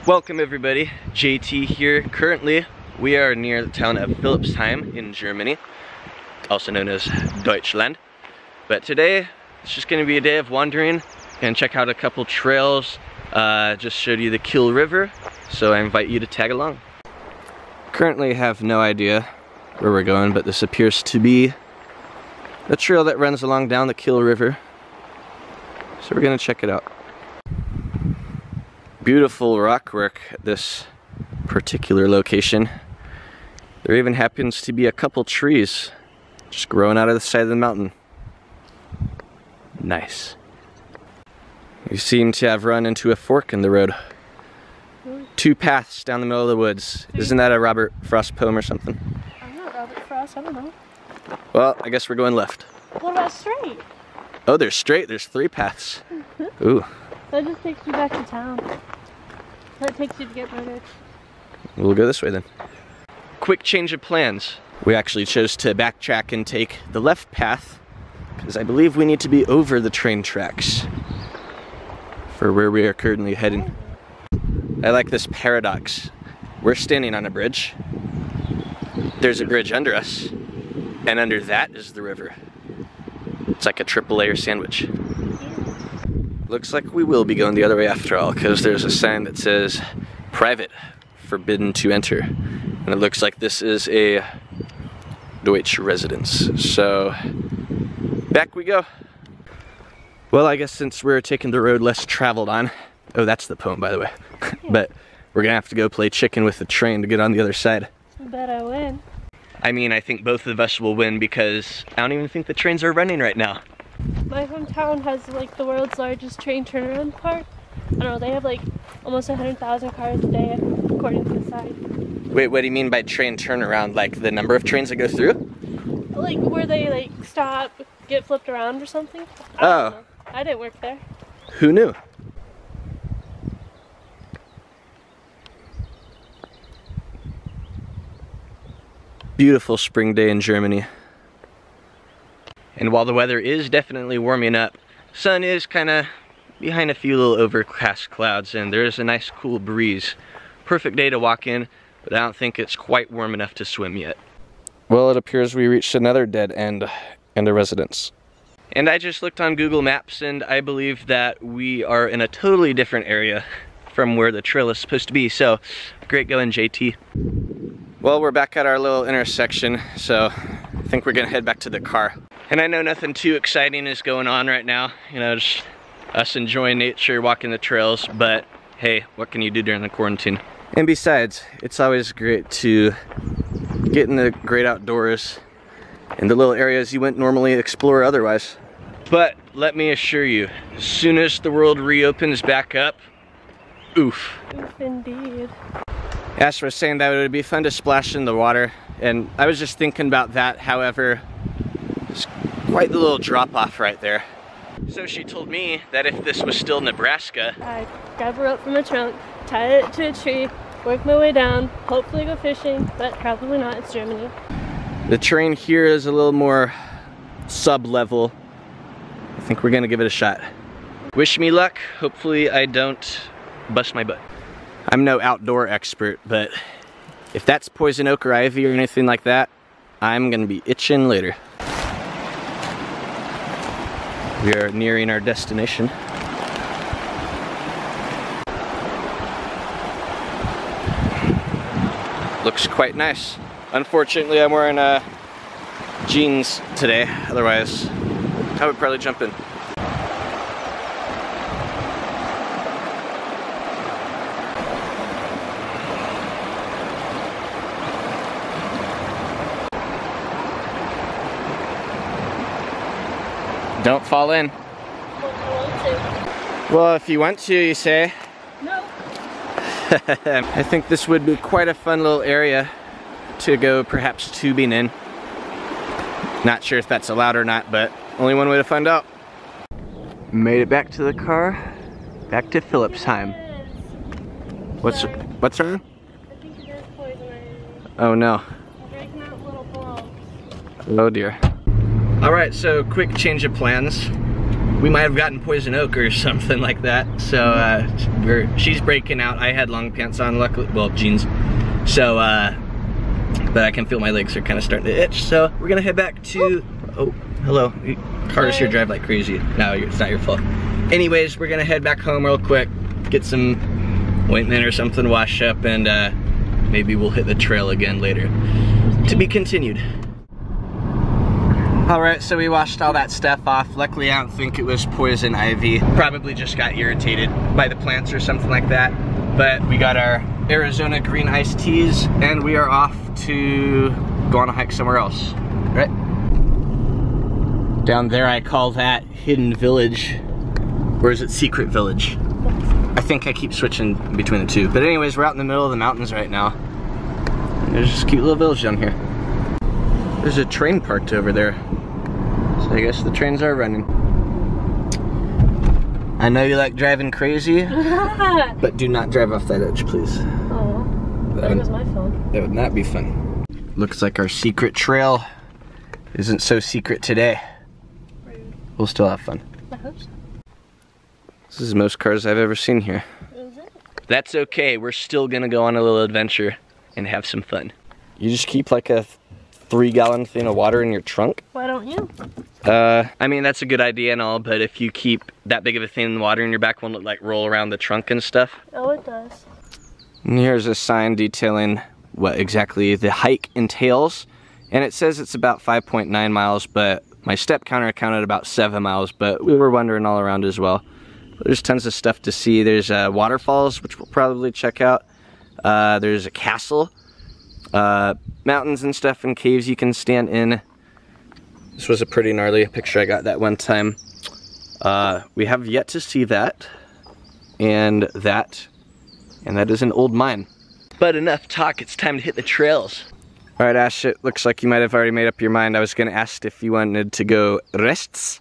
Welcome everybody, JT here. Currently, we are near the town of Philippsheim in Germany, also known as Deutschland. But today, it's just going to be a day of wandering and check out a couple trails. Just showed you the Kiel River, so I invite you to tag along. Currently have no idea where we're going, but this appears to be the trail that runs along down the Kiel River. So we're going to check it out. Beautiful rock work at this particular location. There even happens to be a couple trees just growing out of the side of the mountain. Nice. We seem to have run into a fork in the road. Two paths down the middle of the woods. Isn't that a Robert Frost poem or something? I'm not Robert Frost, I don't know. Well, I guess we're going left. What about straight? Oh, there's straight. There's three paths. Ooh. That just takes you back to town. That takes you to get murdered. We'll go this way then. Quick change of plans. We actually chose to backtrack and take the left path because I believe we need to be over the train tracks for where we are currently heading. I like this paradox. We're standing on a bridge. There's a bridge under us, and under that is the river. It's like a triple layer sandwich. Looks like we will be going the other way after all, because there's a sign that says private, forbidden to enter. And it looks like this is a Deutsch residence. So back we go. Well, I guess since we're taking the road less traveled on, oh, that's the poem by the way, but we're gonna have to go play chicken with the train to get on the other side. I bet I win. I mean, I think both of us will win because I don't even think the trains are running right now. My hometown has like the world's largest train turnaround park. I don't know, they have like almost 100,000 cars a day according to the sign. Wait, what do you mean by train turnaround? Like the number of trains that go through? Like where they like stop, get flipped around or something? I don't know. I didn't work there. Who knew? Beautiful spring day in Germany. And while the weather is definitely warming up, sun is kind of behind a few little overcast clouds and there's a nice cool breeze. Perfect day to walk in, but I don't think it's quite warm enough to swim yet. Well, it appears we reached another dead end and a residence. And I just looked on Google Maps and I believe that we are in a totally different area from where the trail is supposed to be, so great going, JT. Well, we're back at our little intersection, so I think we're gonna head back to the car. And I know nothing too exciting is going on right now, you know, just us enjoying nature, walking the trails, but hey, what can you do during the quarantine? And besides, it's always great to get in the great outdoors in the little areas you wouldn't normally explore otherwise. But let me assure you, as soon as the world reopens back up, oof. Oof indeed. Ash was saying that it would be fun to splash in the water, and I was just thinking about that. However, it's quite the little drop off right there. So she told me that if this was still Nebraska, I'd grab a rope from a trunk, tie it to a tree, work my way down, hopefully go fishing, but probably not, it's Germany. The terrain here is a little more sub-level. I think we're gonna give it a shot. Wish me luck, hopefully I don't bust my butt. I'm no outdoor expert, but if that's poison oak or ivy or anything like that, I'm gonna be itching later. We are nearing our destination. Looks quite nice. Unfortunately, I'm wearing jeans today, otherwise I would probably jump in. Don't fall in. Well, if you want to, you say. No. I think this would be quite a fun little area to go perhaps tubing in. Not sure if that's allowed or not, but only one way to find out. Made it back to the car, back to Philippsheim. What's wrong? I think it is poison ivy. Oh no. Breaking out little bulbs. Oh dear. Alright, so quick change of plans. we might have gotten poison oak or something like that. So she's breaking out. I had long pants on, luckily, well, jeans. So, but I can feel my legs are kind of starting to itch. So we're gonna head back to, oh, hello. Cars here drive like crazy. No, it's not your fault. Anyways, we're gonna head back home real quick, get some ointment or something, wash up, and maybe we'll hit the trail again later. To be continued. Alright, so we washed all that stuff off. Luckily, I don't think it was poison ivy. Probably just got irritated by the plants or something like that. But we got our Arizona green iced teas, and we are off to go on a hike somewhere else. Right? Down there, I call that Hidden Village. Or is it Secret Village? I think I keep switching between the two. But anyways, we're out in the middle of the mountains right now. And there's this cute little village down here. There's a train parked over there. So I guess the trains are running. I know you like driving crazy, but do not drive off that edge, please. Oh, there goes my phone. That would not be fun. Looks like our secret trail isn't so secret today. Rude. We'll still have fun. I hope so. This is the most cars I've ever seen here. Is it? That's okay, we're still gonna go on a little adventure and have some fun. You just keep like a 3-gallon thing of water in your trunk? Why don't you? I mean, that's a good idea and all, but if you keep that big of a thing of water in your back, won't it like roll around the trunk and stuff? Oh, it does. And here's a sign detailing what exactly the hike entails. And it says it's about 5.9 miles, but my step counter counted about 7 miles, but we were wandering all around as well. But there's tons of stuff to see. There's waterfalls, which we'll probably check out. There's a castle. Mountains and stuff and caves you can stand in. This was a pretty gnarly picture I got that one time. We have yet to see that, and that is an old mine. But enough talk, it's time to hit the trails. All right, Ash, it looks like you might have already made up your mind. I was gonna ask if you wanted to go rechts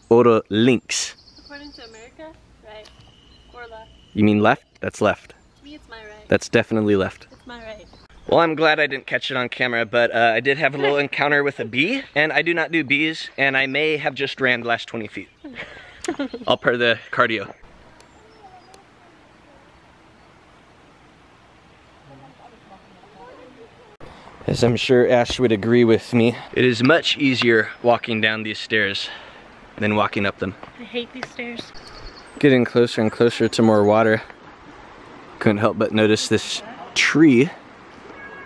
or links. According to America, right or left. You mean left? That's left. To me, it's my right. That's definitely left. It's my right. Well, I'm glad I didn't catch it on camera, but I did have a little encounter with a bee, and I do not do bees, and I may have just ran the last 20 feet. All part of the cardio. As I'm sure Ash would agree with me, it is much easier walking down these stairs than walking up them. I hate these stairs. Getting closer and closer to more water. Couldn't help but notice this tree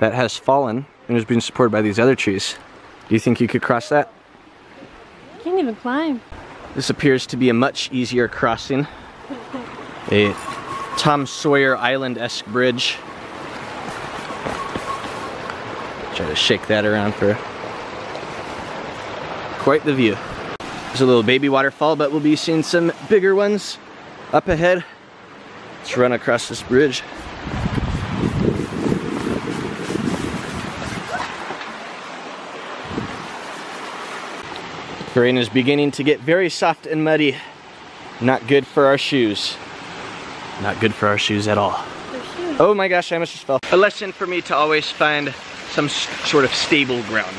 that has fallen and is being supported by these other trees. Do you think you could cross that? I can't even climb. This appears to be a much easier crossing. A Tom Sawyer Island-esque bridge. Try to shake that around for quite the view. There's a little baby waterfall, but we'll be seeing some bigger ones up ahead. Let's run across this bridge. Terrain is beginning to get very soft and muddy. Not good for our shoes. Not good for our shoes at all. Oh my gosh, I almost just fell. A lesson for me to always find some sort of stable ground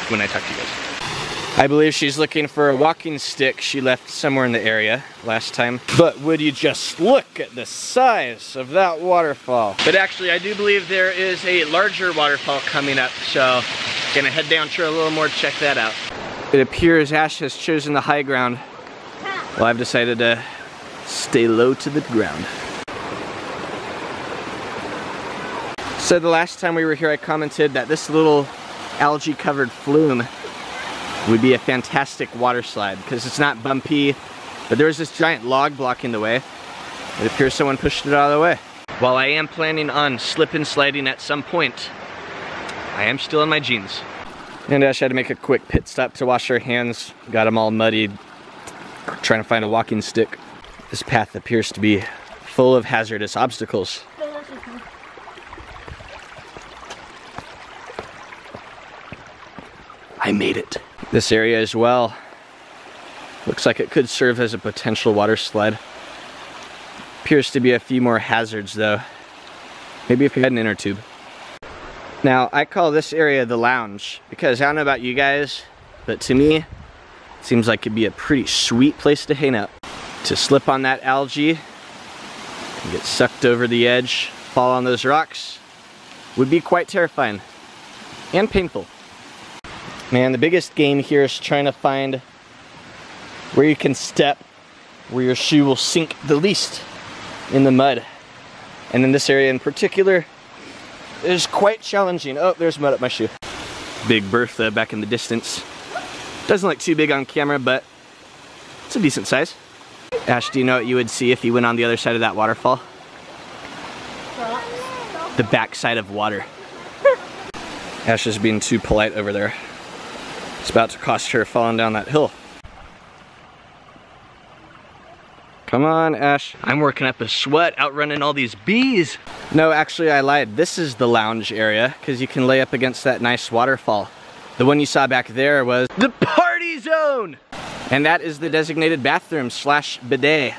when I talk to you guys. I believe she's looking for a walking stick she left somewhere in the area last time. But would you just look at the size of that waterfall? But actually, I do believe there is a larger waterfall coming up, so gonna head down trail a little more to check that out. It appears Ash has chosen the high ground. Well, I've decided to stay low to the ground. So the last time we were here, I commented that this little algae covered flume would be a fantastic water slide because it's not bumpy, but there was this giant log blocking the way. It appears someone pushed it out of the way. While I am planning on slip and sliding at some point, I am still in my jeans. And Ash had to make a quick pit stop to wash her hands. Got them all muddied, trying to find a walking stick. This path appears to be full of hazardous obstacles. I made it. This area as well looks like it could serve as a potential water slide. Appears to be a few more hazards though. Maybe if we had an inner tube. Now, I call this area the lounge because I don't know about you guys, but to me, Seems like it'd be a pretty sweet place to hang out. To slip on that algae and get sucked over the edge, fall on those rocks, would be quite terrifying and painful. Man, the biggest game here is trying to find where you can step, where your shoe will sink the least in the mud. And in this area in particular, it is quite challenging. Oh, there's mud up my shoe. Big Bertha back in the distance. Doesn't look too big on camera, but it's a decent size. Ash, do you know what you would see if you went on the other side of that waterfall? The backside of water. Ash is being too polite over there. It's about to cost her falling down that hill. Come on, Ash. I'm working up a sweat outrunning all these bees. No, actually I lied. This is the lounge area because you can lay up against that nice waterfall. The one you saw back there was the party zone. And that is the designated bathroom / bidet.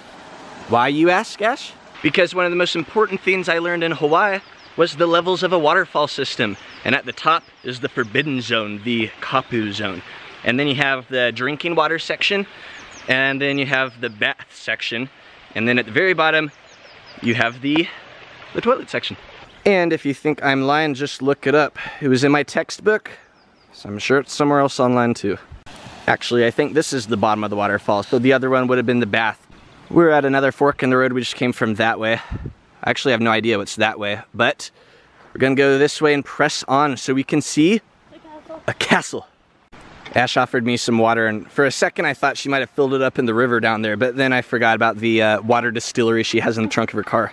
Why, you ask, Ash? Because one of the most important things I learned in Hawaii was the levels of a waterfall system. And at the top is the forbidden zone, the kapu zone. And then you have the drinking water section, and then you have the bath section. And then at the very bottom, you have the toilet section. And if you think I'm lying, just look it up. It was in my textbook, so I'm sure it's somewhere else online too. Actually, I think this is the bottom of the waterfall, so the other one would have been the bath. We're at another fork in the road. We just came from that way. I actually have no idea what's that way, but we're gonna go this way and press on so we can see a castle. Ash offered me some water, and for a second I thought she might have filled it up in the river down there, but then I forgot about the water distillery she has in the trunk of her car.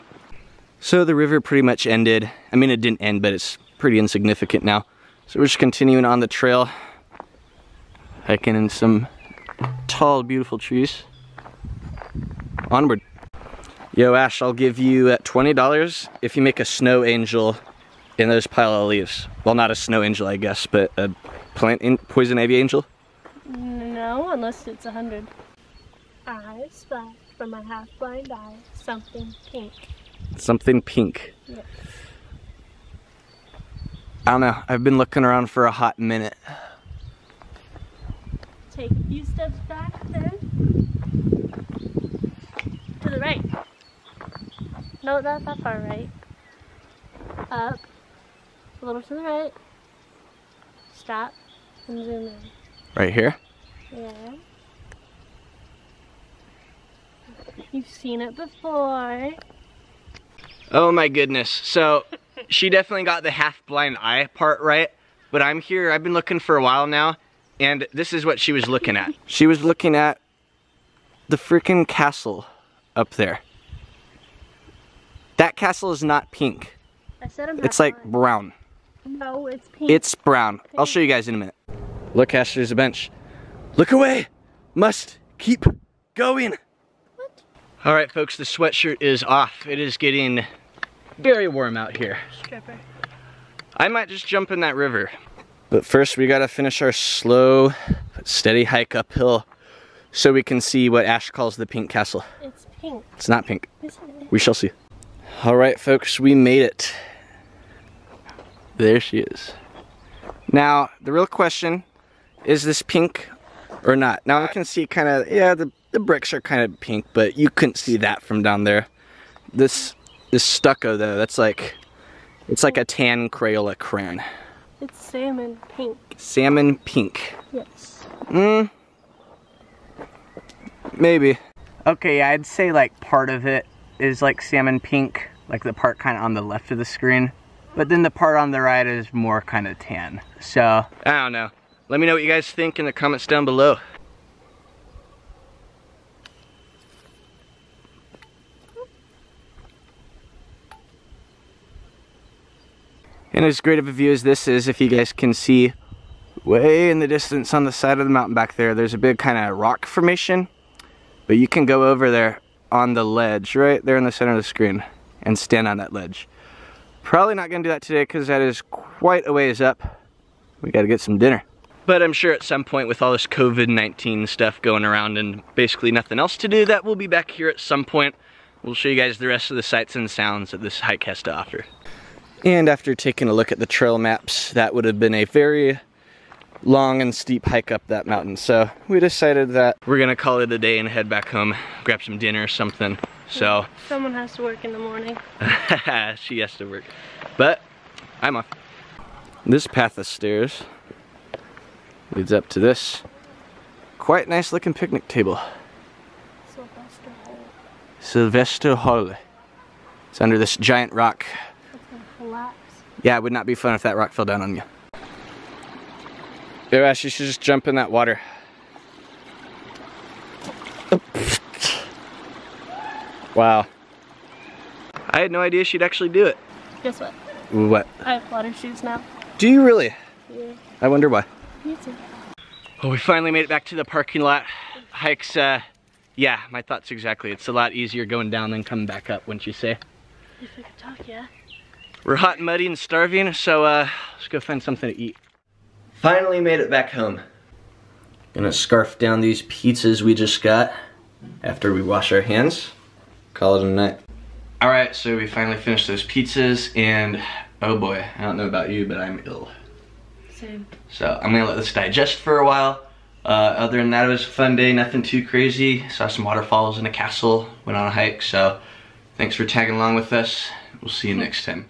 So the river pretty much ended. I mean, it didn't end, but it's pretty insignificant now. So we're just continuing on the trail, hiking in some tall, beautiful trees. Onward. Yo, Ash, I'll give you $20 if you make a snow angel in those pile of leaves. Well, not a snow angel, I guess, but a poison ivy angel? No, unless it's 100. I spy from my half-blind eye something pink. Something pink. Yes. I don't know. I've been looking around for a hot minute. Take a few steps back then. To the right. No, not that far right. Up. A little to the right. Stop. And zoom in. Right here? Yeah. You've seen it before. Oh my goodness. So, she definitely got the half-blind eye part right, but I'm here, I've been looking for a while now, and this is what she was looking at. She was looking at the freaking castle up there. That castle is not pink. I said I'm It's like brown. No, it's pink. It's brown. I'll show you guys in a minute. Look, Ash, there's a bench. Look away! Must keep going. What? All right, folks, the sweatshirt is off. It is getting very warm out here. Stripper. I might just jump in that river. But first, we gotta finish our slow, but steady hike uphill so we can see what Ash calls the pink castle. It's pink. It's not pink. Isn't it? We shall see. All right, folks, we made it. There she is. Now, the real question, is this pink or not? Now, I can see kind of, yeah, the bricks are kind of pink, but you couldn't see that from down there. This stucco, though, that's like, it's like a tan Crayola crayon. It's salmon pink. Salmon pink. Yes. Maybe. Okay, yeah, I'd say like part of it is like salmon pink, like the part kind of on the left of the screen. But then the part on the right is more kind of tan. So, I don't know. Let me know what you guys think in the comments down below. And as great of a view as this is, if you guys can see way in the distance on the side of the mountain back there, there's a big kind of rock formation. But you can go over there on the ledge, right there in the center of the screen, and stand on that ledge. Probably not gonna do that today because that is quite a ways up. We gotta get some dinner. But I'm sure at some point with all this COVID-19 stuff going around and basically nothing else to do, that we'll be back here at some point. We'll show you guys the rest of the sights and sounds that this hike has to offer. And after taking a look at the trail maps, that would have been a very long and steep hike up that mountain. So we decided that we're gonna call it a day and head back home, grab some dinner or something. So someone has to work in the morning. she has to work, but I'm off. This path of stairs leads up to this quite nice looking picnic table. Sylvester Hall. It's under this giant rock. It's gonna collapse. Yeah, it would not be fun if that rock fell down on you. Yo, Ash, you should just jump in that water. Wow. I had no idea she'd actually do it. Guess what? What? I have water shoes now. Do you really? Yeah. I wonder why. Me too. Well, we finally made it back to the parking lot. Hikes, yeah, my thoughts exactly. It's a lot easier going down than coming back up, wouldn't you say? If I could talk, yeah. We're hot and muddy and starving, so let's go find something to eat. Finally made it back home. Gonna scarf down these pizzas we just got after we wash our hands. Call it a night. All right, so we finally finished those pizzas, and oh boy, I don't know about you, but I'm ill. Same. So I'm gonna let this digest for a while. Other than that, it was a fun day, nothing too crazy. Saw some waterfalls and a castle, went on a hike, so thanks for tagging along with us. We'll see you next time.